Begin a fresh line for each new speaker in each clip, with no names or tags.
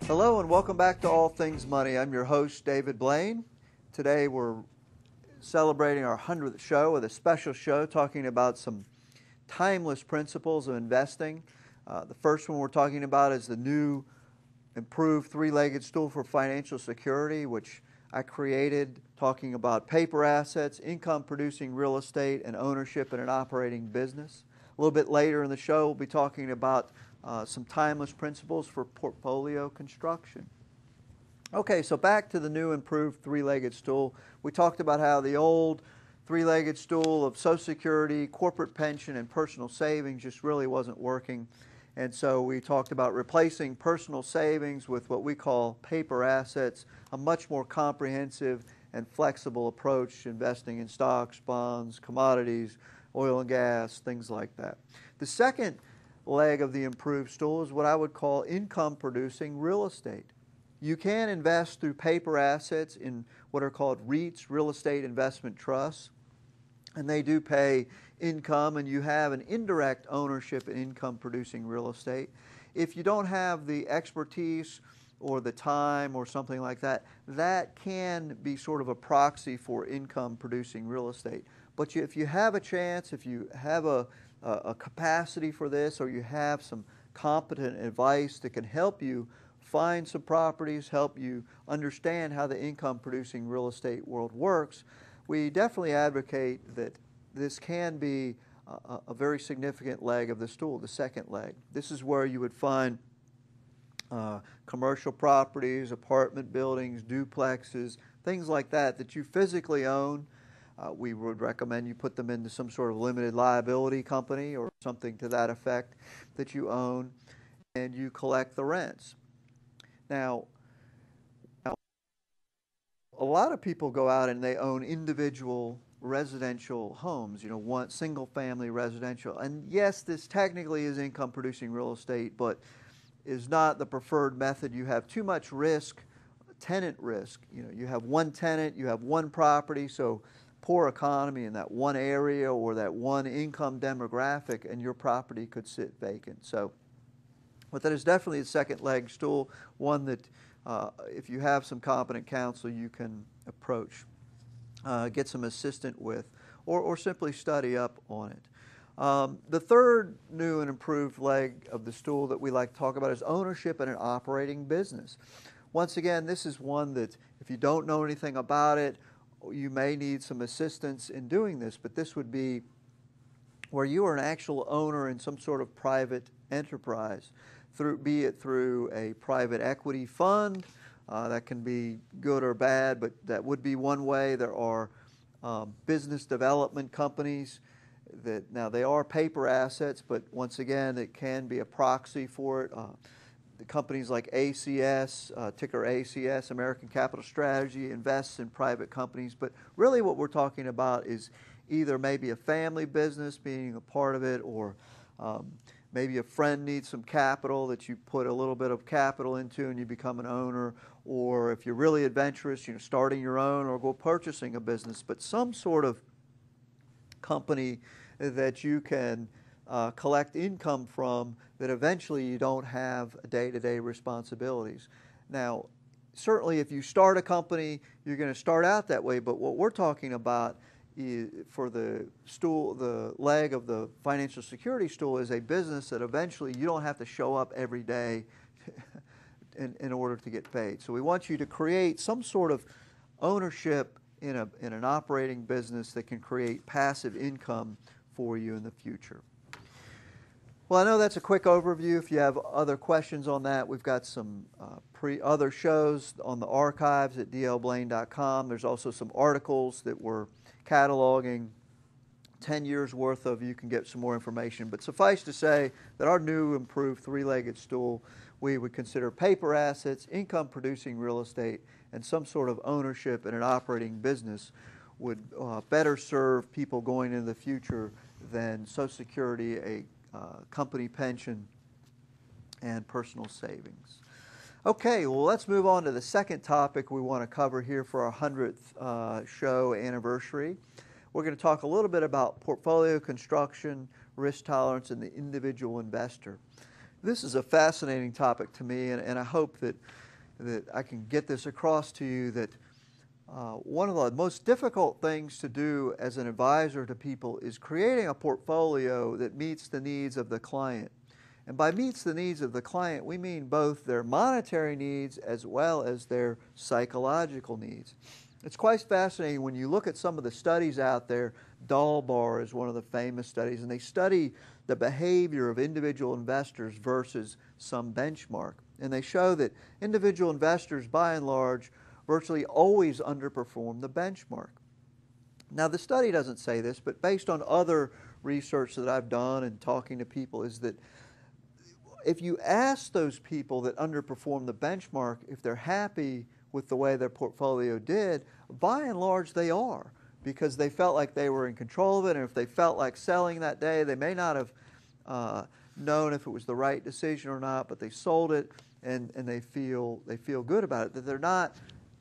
Hello and welcome back to All Things Money. I'm your host, David Blain. Today we're celebrating our 100th show with a special show talking about some timeless principles of investing. The first one we're talking about is the new improved three-legged stool for financial security, which I created talking about paper assets, income-producing real estate, and ownership in an operating business. A little bit later in the show, we'll be talking about some timeless principles for portfolio construction. Okay, so back to the new improved three-legged stool. We talked about how the old three-legged stool of Social Security, corporate pension, and personal savings just really wasn't working. And so we talked about replacing personal savings with what we call paper assets, a much more comprehensive and flexible approach to investing in stocks, bonds, commodities, oil and gas, things like that. The second leg of the improved stool is what I would call income-producing real estate. You can invest through paper assets in what are called REITs, real estate investment trusts, and they do pay income, and you have an indirect ownership in income-producing real estate. If you don't have the expertise or the time or something like that, that can be sort of a proxy for income-producing real estate. But if you have a chance, if you have a capacity for this, or you have some competent advice that can help you find some properties, help you understand how the income-producing real estate world works, we definitely advocate that this can be a very significant leg of the stool, the second leg. This is where you would find commercial properties, apartment buildings, duplexes, things like that that you physically own. We would recommend you put them into some sort of limited liability company or something to that effect that you own, and you collect the rents. Now, a lot of people go out and they own individual residential homes, one single-family residential. And yes, this technically is income-producing real estate, but is not the preferred method. You have too much risk, tenant risk. You have one tenant, you have one property, so poor economy in that one area or that one income demographic, and your property could sit vacant. But that is definitely a second leg stool, one that if you have some competent counsel, you can approach, get some assistance with, or simply study up on it. The third new and improved leg of the stool that we like to talk about is ownership in an operating business. Once again, this is one that if you don't know anything about it, you may need some assistance in doing this, but this would be where you are an actual owner in some sort of private enterprise, be it through a private equity fund. That can be good or bad, but that would be one way. There are business development companies that, now they are paper assets, but once again, it can be a proxy for it. The companies like ACS, ticker ACS, American Capital Strategy, invests in private companies. But really what we're talking about is either maybe a family business being a part of it, or maybe a friend needs some capital that you put a little bit of capital into and you become an owner. Or if you're really adventurous, starting your own or go purchasing a business. But some sort of company that you can collect income from, that eventually you don't have day-to-day responsibilities. Now, certainly if you start a company, you're going to start out that way, but what we're talking about is, for the stool, the leg of the financial security stool, is a business that eventually you don't have to show up every day in order to get paid. So we want you to create some sort of ownership in an operating business that can create passive income for you in the future. Well, I know that's a quick overview. If you have other questions on that, we've got some other shows on the archives at dlblain.com. There's also some articles that we're cataloging, 10 years worth of. You can get some more information. But suffice to say that our new improved three-legged stool, we would consider paper assets, income-producing real estate, and some sort of ownership in an operating business would better serve people going into the future than Social Security, a company pension, and personal savings. Okay, well, let's move on to the second topic we want to cover here for our 100th show anniversary. We're going to talk a little bit about portfolio construction, risk tolerance, and the individual investor. This is a fascinating topic to me, and I hope that I can get this across to you, that one of the most difficult things to do as an advisor to people is creating a portfolio that meets the needs of the client. And by meets the needs of the client, we mean both their monetary needs as well as their psychological needs. It's quite fascinating when you look at some of the studies out there. D.L is one of the famous studies, and they study the behavior of individual investors versus some benchmark. And they show that individual investors, by and large, virtually always underperform the benchmark. Now, the study doesn't say this, but based on other research that I've done and talking to people, is that if you ask those people that underperform the benchmark if they're happy with the way their portfolio did, by and large they are, because they felt like they were in control of it, and if they felt like selling that day, they may not have known if it was the right decision or not, but they sold it, and they feel good about it, that they're not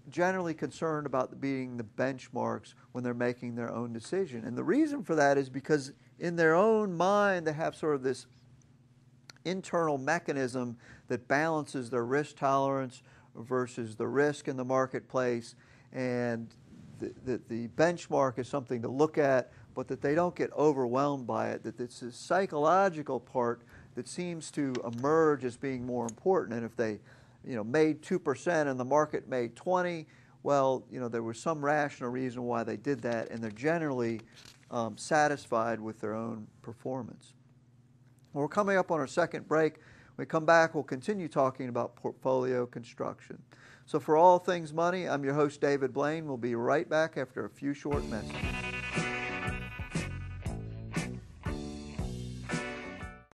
generally concerned about beating the benchmarks when they're making their own decision. And the reason for that is because in their own mind they have sort of this internal mechanism that balances their risk tolerance versus the risk in the marketplace, and that the benchmark is something to look at, but that they don't get overwhelmed by it, that it's a psychological part that seems to emerge as being more important. And if they made 2% and the market made 20, well, there was some rational reason why they did that, and they're generally satisfied with their own performance. We're coming up on our second break. When we come back, we'll continue talking about portfolio construction. So for All Things Money, I'm your host, David Blain. We'll be right back after a few short messages.